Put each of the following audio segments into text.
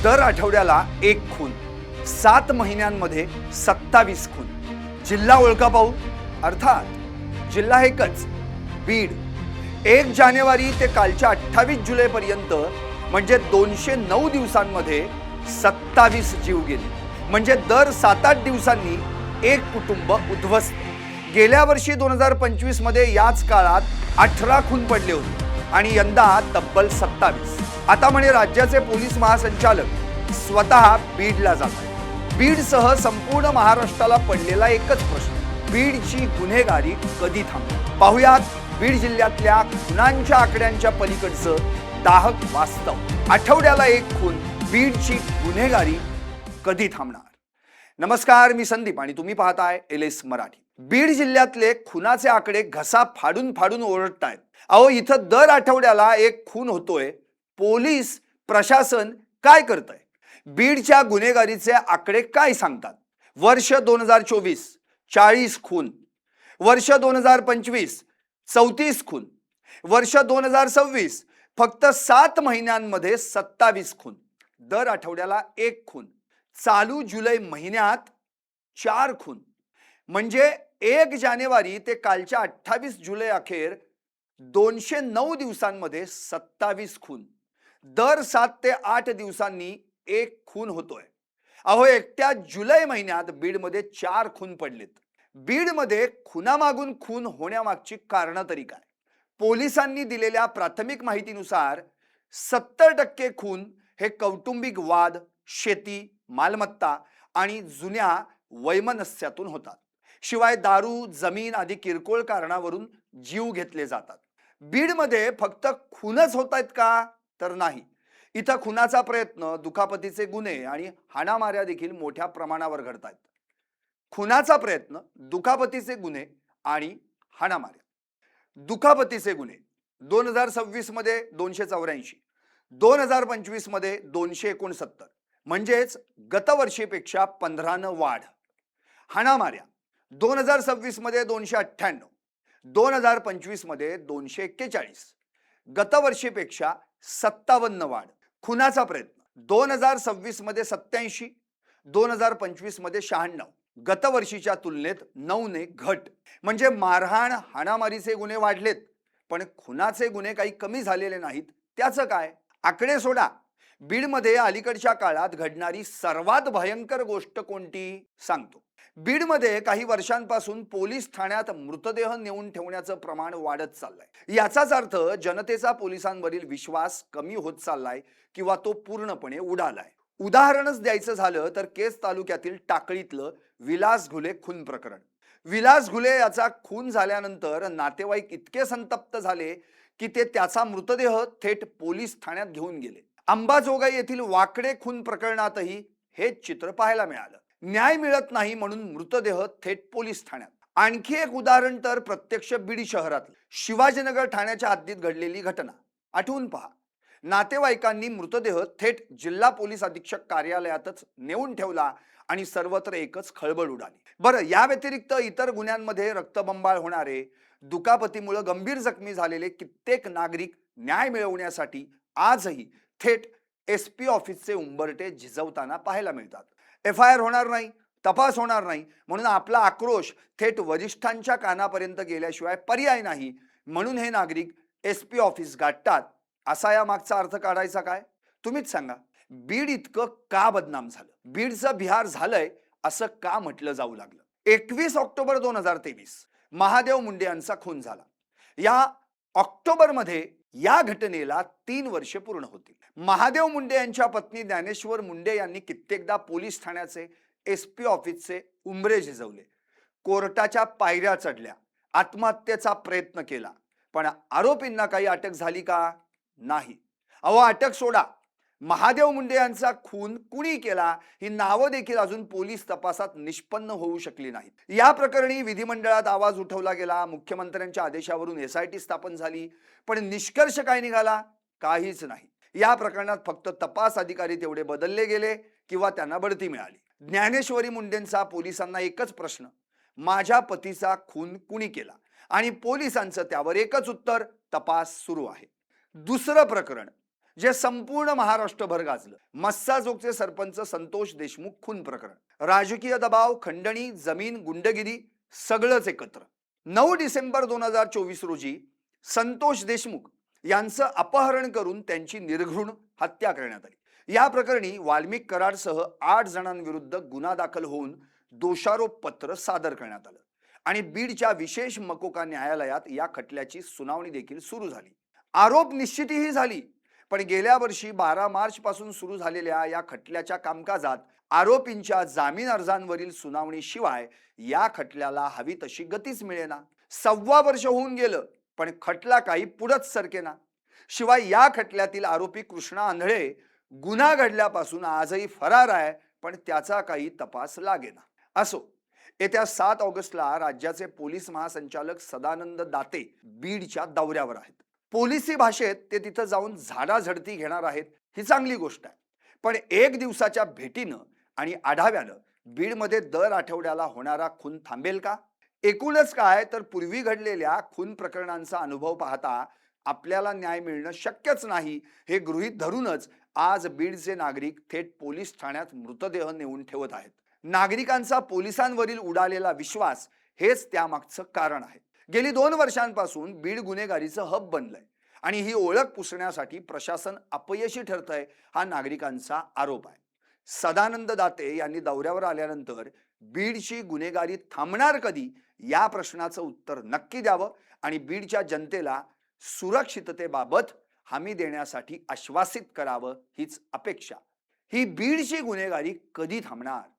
दर आठवड्याला एक खून, 7 महिन्यांमध्ये 27 खून. जिल्हा ओळखा पाहू, अर्थात जिल्हा एकच, बीड. 1 जानेवारी ते कालच्या 28 जुलै पर्यंत म्हणजे 209 दिवसांमध्ये 27 जीव गेले. म्हणजे दर 7-8 दिवसांनी एक कुटुंब उद्ध्वस्त. गेल्या वर्षी 2025 मध्ये याच काळात 18 खून पडले होते आणि यंदा तब्बल 27. आता म्हणे राज्याचे पोलीस महासंचालक स्वतः बीडला जातात. बीडसह संपूर्ण महाराष्ट्राला पडलेला एकच प्रश्न, बीडची गुन्हेगारी कधी थांबणार? पाहुयात बीड जिल्ह्यातल्या खुनांच्या आकड्यांच्या पलीकडचं दाहक वास्तव. आठवड्याला एक खून, बीडची गुन्हेगारी कधी थांबणार? नमस्कार, मी संदीप आणि तुम्ही पाहताय LS मराठी. बीड जिल्ह्यातले खुनाचे आकडे घसा फाडून फाडून ओरडतायत. अहो, इथं दर आठवड्याला एक खून होतोय. पोलीस प्रशासन काय करतंय? बीडच्या गुन्हेगारीचे आकडे काय सांगतात? वर्ष 2024 40 खून, वर्ष 2025 34 खून, वर्ष 2026 फक्त 7 महिन्यांमध्ये 27 खून. दर आठवड्याला एक खून. चालू जुलै महिन्यात 4 खून. म्हणजे 1 जानेवारी ते कालच्या 28 जुलै अखेर 209 दिवसांमध्ये 27 खून. दर 7 ते 8 दिवसांनी एक खून होतोय. अहो, एकट्या जुलै महिन्यात बीडमध्ये 4 खून पडलेत. बीडमध्ये खुनामागून खून होण्यामागची कारणं तरी काय? पोलिसांनी दिलेल्या प्राथमिक माहितीनुसार 70% खून हे कौटुंबिक वाद, शेती, मालमत्ता आणि जुन्या वैमनस्यातून होतात. शिवाय दारू, जमीन आदी किरकोळ कारणावरून जीव घेतले जातात. बीडमध्ये फक्त खूनच होत आहेत का? तर नाही. इथं खुनाचा प्रयत्न, दुखापतीचे गुन्हे आणि हाणामाऱ्या देखील मोठ्या प्रमाणावर घडत आहेत. खुनाचा प्रयत्न, दुखापतीचे गुन्हे आणि हाणामाऱ्या. दुखापतीचे गुन्हे 2026 मध्ये 284, 2025 मध्ये 269, म्हणजेच गतवर्षीपेक्षा 15 वाढ. हाणामाऱ्या 2026 मध्ये 298, 2025 मध्ये 241, गतवर्षीपेक्षा 57 वाढ. खुनाचा प्रयत्न 2026 मध्ये 87, 2025 मध्ये 96, गतवर्षीच्या तुलनेत 9 ने घट. म्हणजे मारहाण, हाणामारीचे गुन्हे वाढलेत, पण खुनाचे गुन्हे काही कमी झालेले नाहीत. त्याचं काय? आकडे सोडा. बीडमध्ये अलीकडच्या काळात घडणारी सर्वात भयंकर गोष्ट कोणती सांगतो. बीडमध्ये काही वर्षांपासून पोलीस ठाण्यात मृतदेह नेऊन ठेवण्याचं प्रमाण वाढत चाललंय. याचाच अर्थ जनतेचा पोलिसांवरील विश्वास कमी होत चाललाय किंवा तो पूर्णपणे उडालाय. उदाहरणच द्यायचं झालं तर केस तालुक्यातील टाकळीतलं विलास घुले खून प्रकरण. विलास घुले याचा खून झाल्यानंतर नातेवाईक इतके संतप्त झाले की ते त्याचा मृतदेह थेट पोलीस ठाण्यात घेऊन गेले. अंबाजोगाई येथील वाकडे खून प्रकरणातही हेच चित्र पाहायला मिळालं. न्याय मिळत नाही म्हणून मृतदेह थेट पोलीस ठाण्यात. आणखी एक उदाहरण तर प्रत्यक्ष बीड शहरातलं शिवाजीनगर ठाण्याच्या हद्दीत घडलेली घटना. आठवून पहा. नातेवाईकांनी मृतदेह थेट जिल्हा पोलीस अधीक्षक कार्यालयातच नेऊन ठेवला आणि सर्वत्र एकच खळबळ उडाली. बरं, या व्यतिरिक्त इतर गुन्ह्यांमध्ये रक्तबंबाळ होणारे, दुखापतीमुळे गंभीर जखमी झालेले कित्येक नागरिक न्याय मिळवण्यासाठी आजही थेट SP ऑफिसचे उंबरटे झिजवताना पाहायला मिळतात. FIR होणार नाही, तपास होणार नाही म्हणून आपला आक्रोश थेट वरिष्ठांच्या कानापर्यंत गेल्याशिवाय पर्याय नाही, म्हणून हे नागरिक SP ऑफिस गाठतात. असा या मागचा अर्थ काढायचा काय? तुम्हीच सांगा. बीड इतकं का बदनाम झालं? बीडचं बिहार झालंय असं का म्हटलं जाऊ लागलं? 21 ऑक्टोबर 2023 महादेव मुंडे यांचा खून झाला. या ऑक्टोबरमध्ये या घटनेला 3 वर्षे पूर्ण होतील. महादेव मुंडे यांच्या पत्नी ज्ञानेश्वर मुंडे यांनी कित्येकदा पोलीस ठाण्याचे, SP ऑफिसचे उंबरे झिजवले, कोर्टाच्या पायऱ्या चढल्या, आत्महत्येचा प्रयत्न केला, पण आरोपींना काही अटक झाली का? नाही. अहो, अटक सोडा, महादेव मुंडे यांचा खून कुणी केला ही नावं देखील अजून पोलीस तपासात निष्पन्न होऊ शकली नाहीत. या प्रकरणी विधिमंडळात आवाज उठवला गेला, मुख्यमंत्र्यांच्या आदेशावरून SIT स्थापन झाली, पण निष्कर्ष काय निघाला? काहीच नाही. या प्रकरणात फक्त तपास अधिकारी तेवढे बदलले गेले किंवा त्यांना बढती मिळाली. ज्ञानेश्वरी मुंडेंचा पोलिसांना एकच प्रश्न, माझ्या पतीचा खून कुणी केला? आणि पोलिसांचं त्यावर एकच उत्तर, तपास सुरू आहे. दुसरं प्रकरण जे संपूर्ण महाराष्ट्रभर गाजलं. मस्साजोगचे सरपंच संतोष देशमुख खून प्रकरण, राजकीय दबाव, खंडणी, जमीन, गुंडगिरी सगळंच एकत्र. 9 डिसेंबर 2024 रोजी संतोष देशमुख यांचं अपहरण करून त्यांची निर्घृण हत्या करण्यात आली. या प्रकरणी वाल्मिक कराडसह 8 जणांविरुद्ध गुन्हा दाखल होऊन दोषारोप पत्र सादर करण्यात आलं आणि बीडच्या विशेष मकोका न्यायालयात या खटल्याची सुनावणी देखील सुरू झाली. आरोप निश्चितीही झाली. पण गेल्या वर्षी 12 मार्च पासून सुरू झालेल्या या खटल्याच्या कामकाजात आरोपींच्या जामीन अर्जांवरील सुनावणीशिवाय या खटल्याला हवी तशी गतीच मिळेना. 1.25 वर्ष होऊन गेलं पण खटला काही पुढंच सरकेना. शिवाय या खटल्यातील आरोपी कृष्णा आंधळे गुन्हा घडल्यापासून आजही फरार आहे, पण त्याचा काही तपास लागेना. असो, येत्या 7 ऑगस्टला राज्याचे पोलीस महासंचालक सदानंद दाते बीडच्या दौऱ्यावर आहेत. पोलिसी भाषेत ते तिथं जाऊन झाडाझडती घेणार आहेत, ही चांगली गोष्ट आहे. पण 1 दिवसाच्या भेटीनं आणि आढाव्यानं बीडमध्ये दर आठवड्याला होणारा खून थांबेल का? एकूणच काय तर पूर्वी घडलेल्या खून प्रकरणांचा अनुभव पाहता आपल्याला न्याय मिळणं शक्यच नाही हे गृहीत धरूनच आज बीडचे नागरिक थेट पोलीस ठाण्यात मृतदेह नेऊन ठेवत आहेत. नागरिकांचा पोलिसांवरील उडालेला विश्वास हेच त्यामागचं कारण आहे. गेली 2 वर्षांपासून बीड गुन्हेगारीचं हब बनलंय आणि ही ओळख पुसण्यासाठी प्रशासन अपयशी ठरतंय हा नागरिकांचा आरोप आहे. सदानंद दाते यांनी दौऱ्यावर आल्यानंतर बीडची गुन्हेगारी थांबणार कधी या प्रश्नाचं उत्तर नक्की द्यावं आणि बीडच्या जनतेला सुरक्षिततेबाबत हमी देण्यासाठी आश्वासित करावं हीच अपेक्षा. ही बीडची गुन्हेगारी कधी थांबणार?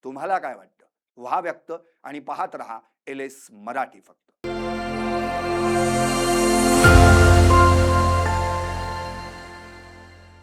तुम्हाला काय वाटतं? व्हा व्यक्त आणि पाहत रहा LS मराठी फक्त.